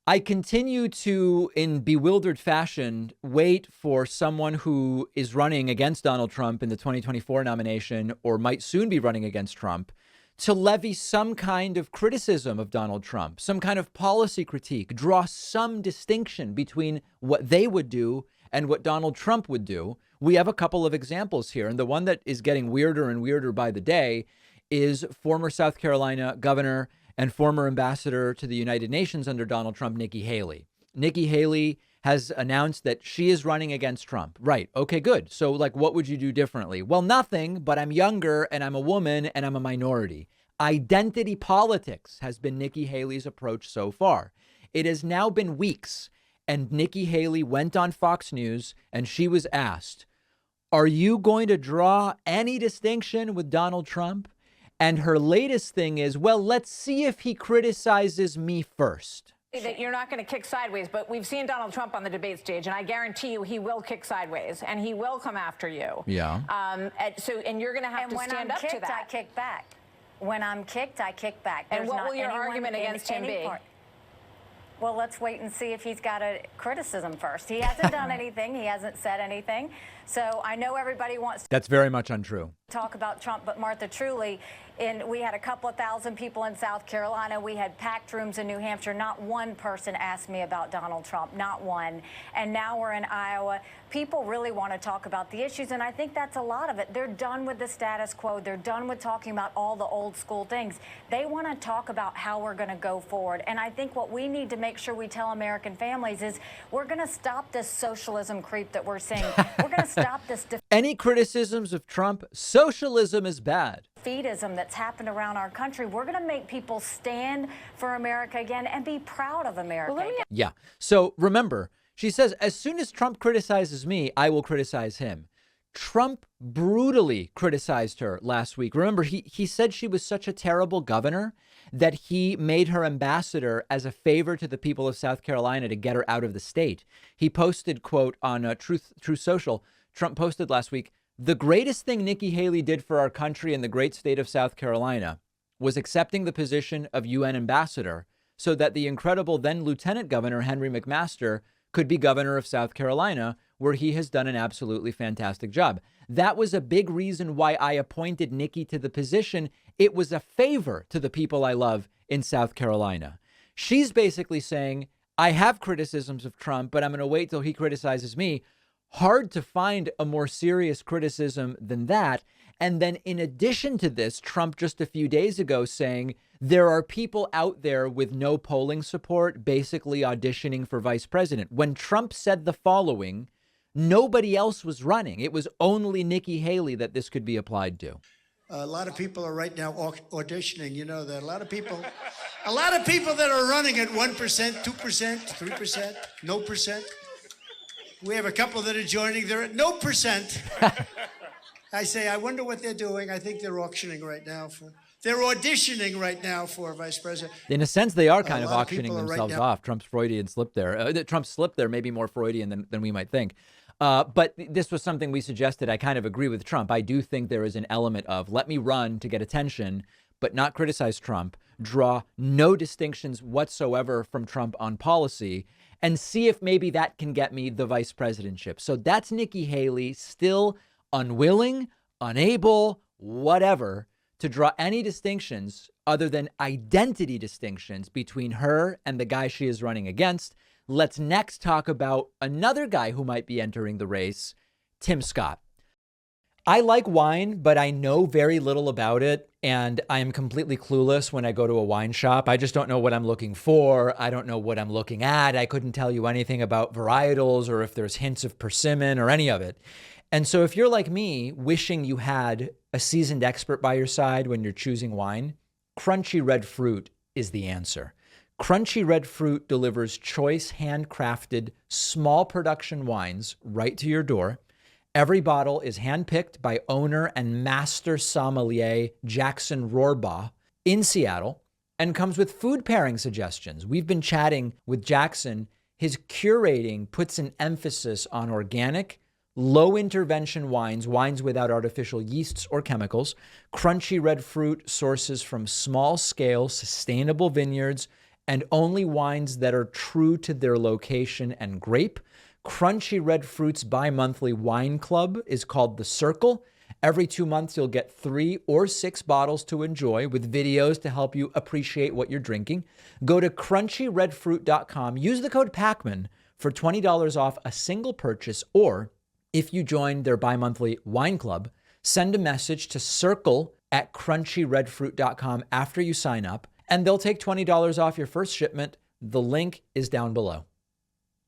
I continue to, in bewildered fashion, wait for someone who is running against Donald Trump in the 2024 nomination or might soon be running against Trump to levy some kind of criticism of Donald Trump, some kind of policy critique, draw some distinction between what they would do and what Donald Trump would do. We have a couple of examples here. And the one that is getting weirder and weirder by the day is former South Carolina governor and former ambassador to the United Nations under Donald Trump, Nikki Haley. Nikki Haley has announced that she is running against Trump. Right. OK, good. So like, what would you do differently? Well, nothing, but I'm younger and I'm a woman and I'm a minority. Identity politics has been Nikki Haley's approach so far. It has now been weeks, and Nikki Haley went on Fox News and she was asked, are you going to draw any distinction with Donald Trump? And her latest thing is, well, let's see if he criticizes me first. That you're not going to kick sideways, but we've seen Donald Trump on the debate stage, and I guarantee you he will kick sideways and he will come after you. Yeah. And you're going to have to stand up to that. I kick back. When I'm kicked, I kick back. And what will your argument against him be? Well, let's wait and see if he's got a criticism first. He hasn't done anything. He hasn't said anything. So I know everybody wants to That's very much untrue. talk about Trump, but Martha, truly, we had a couple of thousand people in South Carolina. We had packed rooms in New Hampshire. Not one person asked me about Donald Trump, not one. And now we're in Iowa. People really want to talk about the issues, and I think that's a lot of it. They're done with the status quo. They're done with talking about all the old school things. They want to talk about how we're going to go forward. And I think what we need to make sure we tell American families is we're going to stop this socialism creep that we're seeing. We're going to stop this Any criticisms of Trump? Socialism is bad. defeatism that's happened around our country. We're going to make people stand for America again and be proud of America again. Yeah. So remember, she says, as soon as Trump criticizes me, I will criticize him. Trump brutally criticized her last week. Remember, he said she was such a terrible governor that he made her ambassador as a favor to the people of South Carolina to get her out of the state. He posted, quote, on Truth Social. Trump posted last week, the greatest thing Nikki Haley did for our country and the great state of South Carolina was accepting the position of UN ambassador so that the incredible then Lieutenant Governor Henry McMaster could be governor of South Carolina, where he has done an absolutely fantastic job. That was a big reason why I appointed Nikki to the position. It was a favor to the people I love in South Carolina. She's basically saying, I have criticisms of Trump, but I'm going to wait till he criticizes me. Hard to find a more serious criticism than that. And then in addition to this, Trump just a few days ago saying there are people out there with no polling support basically auditioning for vice president. When Trump said the following, nobody else was running. It was only Nikki Haley that this could be applied to. A lot of people are right now auditioning. You know that a lot of people that are running at 1%, 2%, 3%, no percent. We have a couple that are joining. They're at no percent. I say, I wonder what they're doing. I think they're auctioning right now they're auditioning right now for vice president. In a sense, they are kind of auctioning themselves off. Trump's Freudian slip there. Trump's slip there may be more Freudian than we might think. But this was something we suggested. I kind of agree with Trump. I do think there is an element of let me run to get attention, but not criticize Trump, draw no distinctions whatsoever from Trump on policy, and see if maybe that can get me the vice presidentship. So that's Nikki Haley, still unwilling, unable, whatever, to draw any distinctions other than identity distinctions between her and the guy she is running against. Let's next talk about another guy who might be entering the race, Tim Scott. I like wine, but I know very little about it, and I am completely clueless when I go to a wine shop. I just don't know what I'm looking for. I don't know what I'm looking at. I couldn't tell you anything about varietals or if there's hints of persimmon or any of it. And so if you're like me, wishing you had a seasoned expert by your side when you're choosing wine, Crunchy Red Fruit is the answer. Crunchy Red Fruit delivers choice, handcrafted, small production wines right to your door. Every bottle is handpicked by owner and master sommelier Jackson Rohrbaugh in Seattle and comes with food pairing suggestions. We've been chatting with Jackson. His curating puts an emphasis on organic, low intervention wines without artificial yeasts or chemicals. Crunchy Red Fruit sources from small scale, sustainable vineyards and only wines that are true to their location and grape. Crunchy Red Fruit's bi-monthly wine club is called The Circle. Every 2 months, you'll get 3 or 6 bottles to enjoy with videos to help you appreciate what you're drinking. Go to crunchyredfruit.com. Use the code PACMAN for $20 off a single purchase, or if you join their bi-monthly wine club, send a message to circle@crunchyredfruit.com after you sign up, and they'll take $20 off your first shipment. The link is down below.